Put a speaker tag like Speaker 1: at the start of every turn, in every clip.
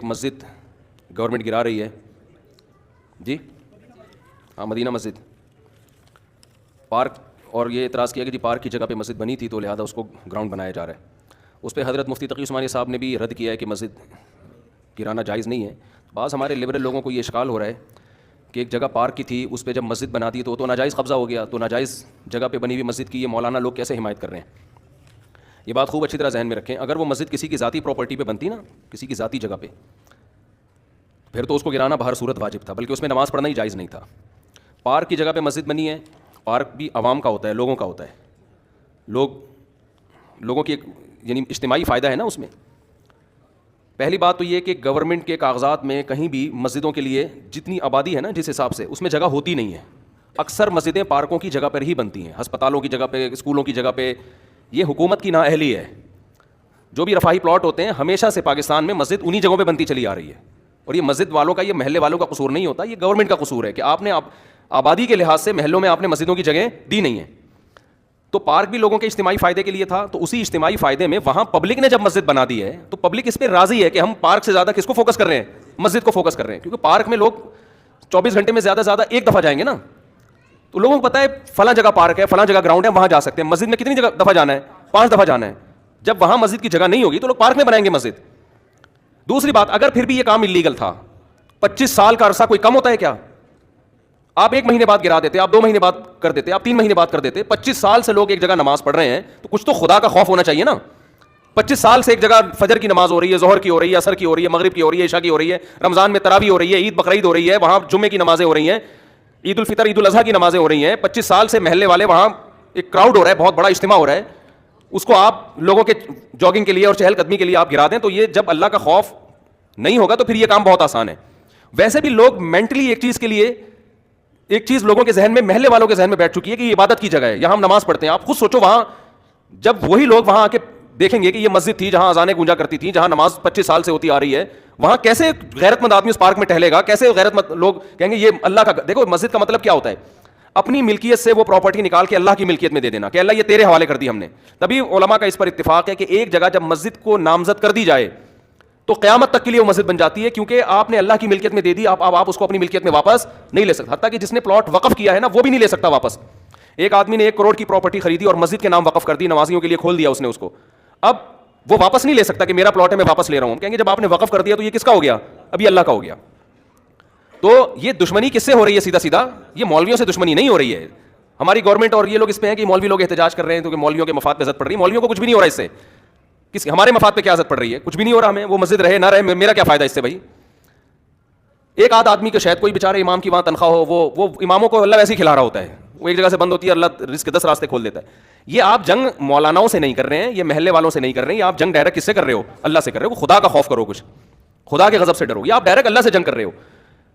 Speaker 1: مسجد government گرا رہی ہے جی، ہاں مدینہ مسجد پارک، اور یہ اعتراض کیا کہ جی پارک کی جگہ پہ مسجد بنی تھی تو لہٰذا اس کو گراؤنڈ بنایا جا رہا ہے. اس پہ حضرت مفتی تقی عثمانی صاحب نے بھی رد کیا ہے کہ مسجد گرانا جائز نہیں ہے. بعض ہمارے لبرل لوگوں کو یہ اشکال ہو رہا ہے کہ ایک جگہ پارک کی تھی، اس پہ جب مسجد بنا دی تو ناجائز قبضہ ہو گیا، تو ناجائز جگہ پہ بنی ہوئی مسجد کی یہ مولانا لوگ کیسے حمایت کر رہے ہیں. یہ بات خوب اچھی طرح ذہن میں رکھیں. اگر وہ مسجد کسی کی ذاتی پراپرٹی پہ بنتی نا، کسی کی ذاتی جگہ پہ، پھر تو اس کو گرانا بہر صورت واجب تھا، بلکہ اس میں نماز پڑھنا ہی جائز نہیں تھا. پارک کی جگہ پہ مسجد بنی ہے، پارک بھی عوام کا ہوتا ہے، لوگوں کا ہوتا ہے، لوگوں کی ایک یعنی اجتماعی فائدہ ہے نا اس میں. پہلی بات تو یہ کہ گورنمنٹ کے کاغذات میں کہیں بھی مسجدوں کے لیے جتنی آبادی ہے نا جس حساب سے، اس میں جگہ ہوتی نہیں ہے. اکثر مسجدیں پارکوں کی جگہ پر ہی بنتی ہیں، ہسپتالوں کی جگہ پہ، اسکولوں کی جگہ پہ. یہ حکومت کی نااہلی ہے. جو بھی رفاہی پلاٹ ہوتے ہیں ہمیشہ سے پاکستان میں مسجد انہی جگہوں پہ بنتی چلی آ رہی ہے. اور یہ مسجد والوں کا، یہ محلے والوں کا قصور نہیں ہوتا، یہ گورنمنٹ کا قصور ہے کہ آپ نے آبادی کے لحاظ سے محلوں میں آپ نے مسجدوں کی جگہ دی نہیں ہے. تو پارک بھی لوگوں کے اجتماعی فائدے کے لیے تھا، تو اسی اجتماعی فائدے میں وہاں پبلک نے جب مسجد بنا دی ہے تو پبلک اس پہ راضی ہے کہ ہم پارک سے زیادہ کس کو فوکس کر رہے ہیں، مسجد کو فوکس کر رہے ہیں. کیونکہ پارک میں لوگ 24 گھنٹے میں زیادہ سے زیادہ ایک دفعہ جائیں گے نا، تو لوگوں کو پتہ ہے فلاں جگہ پارک ہے، فلاں جگہ گراؤنڈ ہے، وہاں جا سکتے ہیں. مسجد میں کتنی جگہ دفعہ جانا ہے؟ 5 دفعہ جانا ہے. جب وہاں مسجد کی جگہ نہیں ہوگی تو لوگ پارک میں بنائیں گے مسجد. دوسری بات، اگر پھر بھی یہ کام اللیگل تھا، 25 سال کا عرصہ کوئی کم ہوتا ہے کیا؟ آپ 1 مہینے بعد گرا دیتے، آپ 2 مہینے بعد کر دیتے، آپ 3 مہینے بعد کر دیتے. 25 سال سے لوگ ایک جگہ نماز پڑھ رہے ہیں تو کچھ تو خدا کا خوف ہونا چاہیے نا. 25 سال سے ایک جگہ فجر کی نماز ہو رہی ہے، ظہر کی ہو رہی ہے، عصر کی ہو رہی ہے، مغرب کی ہو رہی ہے، عشاء کی ہو رہی ہے، رمضان میں تراویح ہو رہی ہے، عید بقرعید ہو رہی ہے، وہاں جمعے کی نمازیں ہو رہی ہیں، عید الفطر عید الاضحیٰ کی نمازیں ہو رہی ہیں. 25 سال سے محلے والے وہاں ایک کراؤڈ ہو رہا ہے، بہت بڑا اجتماع ہو رہا ہے، اس کو آپ لوگوں کے جاگنگ کے لیے اور چہل قدمی کے لیے آپ گرا دیں. تو یہ جب اللہ کا خوف نہیں ہوگا تو پھر یہ کام بہت آسان ہے. ویسے بھی لوگ مینٹلی ایک چیز لوگوں کے ذہن میں، محلے والوں کے ذہن میں بیٹھ چکی ہے کہ یہ عبادت کی جگہ ہے، یہاں ہم نماز پڑھتے ہیں. آپ خود سوچو، وہاں جب وہی لوگ وہاں آ کے دیکھیں گے کہ یہ مسجد تھی جہاں اذانیں گونجا کرتی تھیں، جہاں نماز 25 سال سے ہوتی آ رہی ہے، وہاں کیسے غیرت مند آدمی اس پارک میں ٹہلے گا؟ کیسے غیرت مند لوگ کہیں گے یہ اللہ کا. دیکھو مسجد کا مطلب کیا ہوتا ہے، اپنی ملکیت سے وہ پراپرٹی نکال کے اللہ کی ملکیت میں دے دینا کہ اللہ یہ تیرے حوالے کر دی ہم نے. تبھی علماء کا اس پر اتفاق ہے کہ ایک جگہ جب مسجد کو نامزد کر دی جائے تو قیامت تک کے لیے وہ مسجد بن جاتی ہے، کیونکہ آپ نے اللہ کی ملکیت میں دے دی. آپ اس کو اپنی ملکیت میں واپس نہیں لے سکتے. حتیٰ کہ جس نے پلاٹ وقف کیا ہے نا وہ بھی نہیں لے سکتا واپس. ایک آدمی نے 1 کروڑ کی پراپرٹی خریدی اور مسجد کے نام وقف کر دی، نمازیوں کے لیے کھول دیا اس نے اس کو. اب وہ واپس نہیں لے سکتا کہ میرا پلاٹ ہے میں واپس لے رہا ہوں. کہیں گے جب آپ نے وقف کر دیا تو یہ کس کا ہو گیا؟ ابھی اللہ کا ہو گیا. تو یہ دشمنی کس سے ہو رہی ہے؟ سیدھا یہ مولویوں سے دشمنی نہیں ہو رہی ہے. ہماری گورنمنٹ اور یہ لوگ اس پہ ہیں کہ مولوی لوگ احتجاج کر رہے ہیں تو کہ مولویوں کے مفاد پہ زد پڑ رہی ہے. مولویوں کو کچھ بھی نہیں ہو رہا اس سے. ہمارے مفاد پہ کیا زد پڑ رہی ہے؟ کچھ بھی نہیں ہو رہا. ہمیں وہ مسجد رہے نہ رہے میرا کیا فائدہ اس سے بھائی؟ ایک آدھ آدمی کو شاید کوئی بیچارے امام کی وہاں تنخواہ ہو، وہ اماموں کو اللہ ویسے ہی کھلا رہا ہوتا ہے. وہ ایک جگہ سے بند ہوتی ہے، اللہ رزق کے 10 راستے کھول دیتا ہے. یہ آپ جنگ مولاناؤں سے نہیں کر رہے ہیں، یہ محلے والوں سے نہیں کر رہے ہیں، یہ آپ جنگ ڈائریکٹ کس سے کر رہے ہو؟ اللہ سے کر رہے ہو. خدا کا خوف کرو، کچھ خدا کے غضب سے ڈرو. یہ آپ ڈائریکٹ اللہ سے جنگ کر رہے ہو.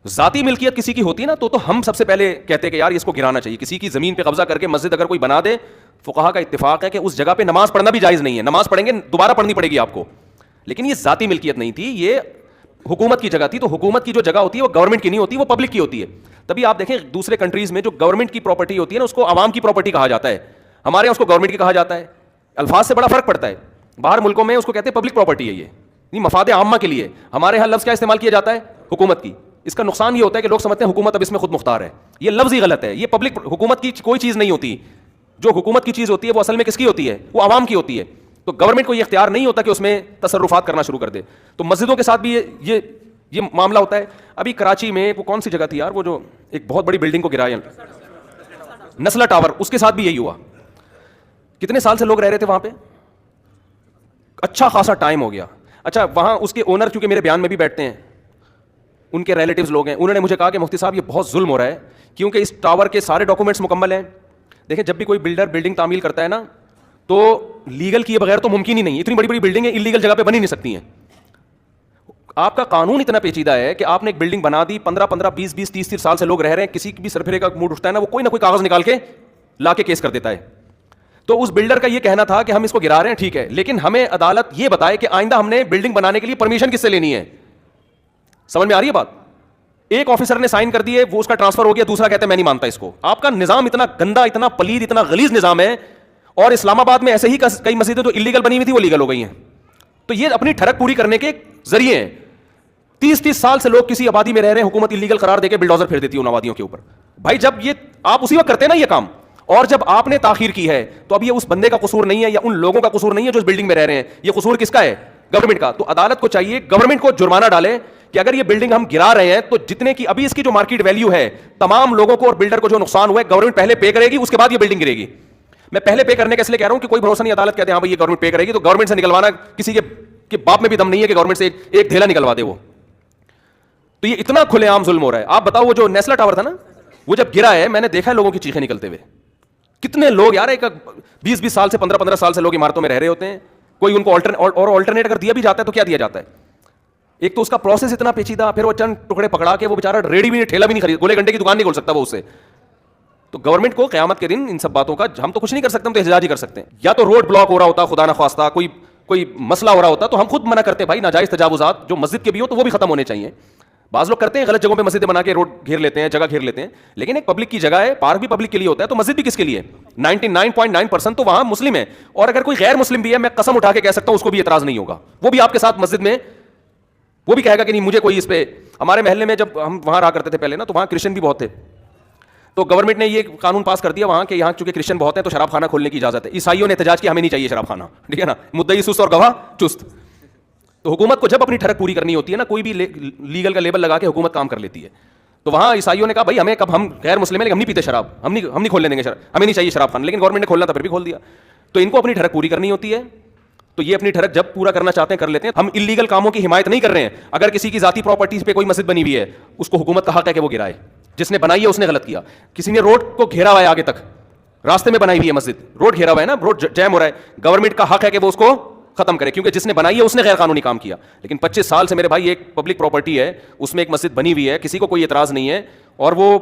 Speaker 1: ذاتی ملکیت کسی کی ہوتی ہے نا تو ہم سب سے پہلے کہتے ہیں کہ یار اس کو گرانا چاہیے. کسی کی زمین پہ قبضہ کر کے مسجد اگر کوئی بنا دے، فقہا کا اتفاق ہے کہ اس جگہ پہ نماز پڑھنا بھی جائز نہیں ہے. نماز پڑھیں گے دوبارہ پڑھنی پڑے گی آپ کو، لیکن یہ ذاتی ملکیت نہیں تھی، یہ حکومت کی جگہ تھی. تو حکومت کی جو جگہ ہوتی ہے وہ گورنمنٹ کی نہیں ہوتی، وہ پبلک کی ہوتی ہے. تبھی آپ دیکھیں دوسرے کنٹریز میں جو گورنمنٹ کی پراپرٹی ہوتی ہے نا اس کو عوام کی پراپرٹی کہا جاتا ہے. ہمارے یہاں اس کو گورنمنٹ کی کہا جاتا ہے. الفاظ سے بڑا فرق پڑتا ہے. باہر ملکوں میں اس کو کہتے ہیں پبلک پراپرٹی ہے، یہ نہیں مفاد عامہ کے لیے. ہمارے یہاں لفظ کیا استعمال کیا جاتا ہے؟ حکومت کی. اس کا نقصان یہ ہوتا ہے کہ لوگ سمجھتے ہیں حکومت اب اس میں خود مختار ہے. یہ لفظ ہی غلط ہے. یہ پبلک حکومت کی کوئی چیز نہیں ہوتی. جو حکومت کی چیز ہوتی ہے وہ اصل میں کس کی ہوتی ہے؟ وہ عوام کی ہوتی ہے. تو گورنمنٹ کو یہ اختیار نہیں ہوتا کہ اس میں تصرفات کرنا شروع کر دے. تو مسجدوں کے ساتھ بھی یہ معاملہ ہوتا ہے. ابھی کراچی میں وہ کون سی جگہ تھی یار، وہ جو ایک بہت بڑی بلڈنگ کو گرایا، نسلا ٹاور، اس کے ساتھ بھی یہی ہوا. کتنے سال سے لوگ رہ رہے تھے وہاں پہ، اچھا خاصا ٹائم ہو گیا. اچھا وہاں اس کے اونر چونکہ میرے بیان میں بھی بیٹھتے ہیں، ان کے ریلیٹیوز لوگ ہیں، انہوں نے مجھے کہا کہ مفتی صاحب یہ بہت ظلم ہو رہا ہے کیونکہ اس ٹاور کے سارے ڈاکومنٹس مکمل ہیں. دیکھیں جب بھی کوئی بلڈر بلڈنگ تعمیل کرتا ہے نا تو لیگل کیے بغیر تو ممکن ہی نہیں. اتنی بڑی بڑی بلڈنگیں انلیگل جگہ پہ بن ہی نہیں سکتی ہیں. آپ کا قانون اتنا پیچیدہ ہے کہ آپ نے ایک بلڈنگ بنا دی، 15 20 30 سال سے لوگ رہ رہے ہیں، کسی بھی سرفرے کا موڈ اٹھتا ہے نا وہ کوئی نہ کوئی کاغذ نکال کے لا کے کیس کر دیتا ہے. تو اس بلڈر کا یہ کہنا تھا کہ ہم اس کو گرا رہے ہیں ٹھیک ہے، لیکن ہمیں عدالت یہ بتائے کہ آئندہ ہم نے بلڈنگ بنانے کے لیے پرمیشن کس سے لینی ہے. سمجھ میں آ رہی ہے بات؟ ایک آفیسر نے سائن کر دیے، وہ اس کا ٹرانسفر ہو گیا، دوسرا کہتا ہے میں نہیں مانتا اس کو. آپ کا نظام اتنا گندا، اتنا پلید، اتنا غلیظ نظام ہے. اور اسلام آباد میں ایسے ہی کئی مسجدیں جو انلیگل بنی ہوئی تھی وہ لیگل ہو گئی ہیں. تو یہ اپنی ٹھڑک پوری کرنے کے ذریعے ہیں. 30 سال سے لوگ کسی آبادی میں رہ رہے ہیں, حکومت ایلیگل قرار دے کے بلڈوزر پھیر دیتی ہے ان آبادیوں کے اوپر. بھائی جب یہ آپ اسی وقت کرتے ہیں نا یہ کام, اور جب آپ نے تاخیر کی ہے تو اب یہ اس بندے کا قصور نہیں ہے یا ان لوگوں کا قصور نہیں ہے جو اس بلڈنگ میں رہ رہے ہیں, یہ قصور کس کا ہے؟ گورنمنٹ کا. تو عدالت کو چاہیے گورنمنٹ کو جرمانہ ڈالے کہ اگر یہ بلڈنگ ہم گرا رہے ہیں تو جتنے کی ابھی اس کی جو مارکیٹ ویلیو ہے, تمام لوگوں کو اور بلڈر کو جو نقصان ہوا ہے گورنمنٹ پہلے پے کرے گی, اس کے بعد یہ بلڈنگ گرے گی. میں پہلے پے کرنے کا اس لیے کہہ رہا ہوں کہ کوئی بھروسہ نہیں, عدالت کہتے ہیں ہاں بھائی یہ گورنمنٹ پے کرے گی, تو گورنمنٹ سے نکلوانا کسی کے باپ میں بھی دم نہیں ہے کہ گورنمنٹ سے ایک دھیلا نکلوا دے وہ. تو یہ اتنا کھلے عام ظلم ہو رہا ہے. آپ بتاؤ وہ جو نیسلا ٹاور تھا نا, وہ جب گرا ہے میں نے دیکھا لوگوں کی چیخیں نکلتے ہوئے. کتنے لوگ یار, ایک 20 سال سے 15 سال سے لوگ عمارتوں میں رہ رہے ہوتے ہیں, کوئی ان کو آلٹرنیٹ اگر دیا بھی جاتا ہے تو کیا دیا جاتا ہے؟ ایک تو اس کا پروسیس اتنا پیچیدہ, پھر وہ چند ٹکڑے پکڑا کے وہ بیچارہ ریڈی بھی نہیں, ٹھیلا بھی نہیں خرید, گولے گھنٹے کی دکان نہیں کھول سکتا وہ اس سے. تو گورنمنٹ کو قیامت کے دن ان سب باتوں کا ہم تو کچھ نہیں کر سکتے, ہم تو احتجاج ہی کر سکتے ہیں. یا تو روڈ بلاک ہو رہا ہوتا خدا نخواستہ, کوئی مسئلہ ہو رہا ہوتا تو ہم خود منع کرتے بھائی ناجائز تجاوزات جو مسجد کے بھی ہو تو وہ بھی ختم ہونے چاہیے. بعض لوگ کرتے ہیں غلط جگہوں پہ مسجدیں بنا کے روڈ گھیر لیتے ہیں, جگہ گھیر لیتے ہیں, لیکن ایک پبلک کی جگہ ہے, پارک بھی پبلک کے لیے ہوتا ہے, تو مسجد بھی کس کے لیے؟ 99.9% تو وہاں مسلم ہے, اور اگر کوئی غیر مسلم بھی ہے میں قسم اٹھا کے کہہ سکتا ہوں اس کو بھی اعتراض نہیں ہوگا, وہ بھی آپ کے ساتھ مسجد میں وہ بھی کہے گا کہ نہیں مجھے کوئی اس پہ. ہمارے محلے میں جب ہم وہاں رہا کرتے تھے پہلے نا, تو وہاں کرسچن بھی بہت تھے, تو گورنمنٹ نے یہ قانون پاس کر دیا وہاں کہ یہاں چونکہ کرسچن بہت ہیں تو شراب خانہ کھولنے کی اجازت ہے. عیسائیوں نے احتجاج کیا ہمیں نہیں چاہیے شراب خانہ, ٹھیک ہے نا, مدعی سست اور گواہ چست. تو حکومت کو جب اپنی ٹھڑک پوری کرنی ہوتی ہے نا, کوئی بھی لیگل کا لیبل لگا کے حکومت کام کر لیتی ہے. تو وہاں عیسائیوں نے کہا بھائی ہمیں کب, ہم غیر مسلم ہیں لیکن ہم نہیں پیتے شراب, ہم نہیں کھولنے دیں گے شراب, ہمیں نہیں چاہیے شراب خانہ, لیکن گورنمنٹ نے کھولنا تھا پھر بھی کھول دیا. تو ان کو اپنی ٹھڑک پوری کرنی ہوتی ہے, تو یہ اپنی ٹھڑک جب پورا کرنا چاہتے ہیں کر لیتے ہیں. ہم انلیگل کاموں کی حمایت نہیں کر رہے ہیں. اگر کسی کی ذاتی پراپرٹیز پہ کوئی مسجد بنی ہوئی ہے اس کو حکومت کا حق ہے کہ وہ گرائے, جس نے بنائی ہے اس نے غلط کیا. کسی نے روڈ کو گھیرا ہوا ہے آگے تک, راستے میں بنائی ہوئی ہے مسجد, روڈ گھیرا ہوا ہے نا, روڈ جیم ہو رہا ہے, گورنمنٹ کا حق ہے کہ وہ اس کو ختم کرے, کیونکہ جس نے بنائی ہے اس نے غیر قانونی کام کیا. لیکن 25 سال سے میرے بھائی ایک پبلک پراپرٹی ہے, اس میں ایک مسجد بنی ہوئی ہے, کسی کو کوئی اعتراض نہیں ہے, اور وہ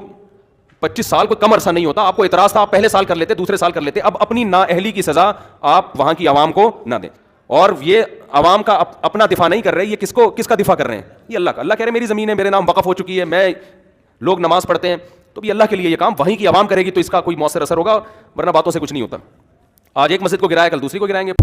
Speaker 1: 25 سال کو کم عرصہ نہیں ہوتا. آپ کو اعتراض تھا, آپ پہلے سال کر لیتے, دوسرے سال کر لیتے. اب اپنی نااہلی کی سزا آپ وہاں کی عوام کو نہ دیں. اور یہ عوام کا اپنا دفاع نہیں کر رہے, یہ کس کا دفاع کر رہے ہیں؟ یہ اللہ کا. اللہ کہہ رہے میری زمین ہے, میرے نام وقف ہو چکی ہے, میں لوگ نماز پڑھتے ہیں, تو بھی اللہ کے لیے یہ کام وہیں کی عوام کرے گی تو اس کا کوئی مؤثر اثر ہوگا, ورنہ باتوں سے کچھ نہیں ہوتا. آج ایک مسجد کو گرایا کل دوسری کو گرائیں گے.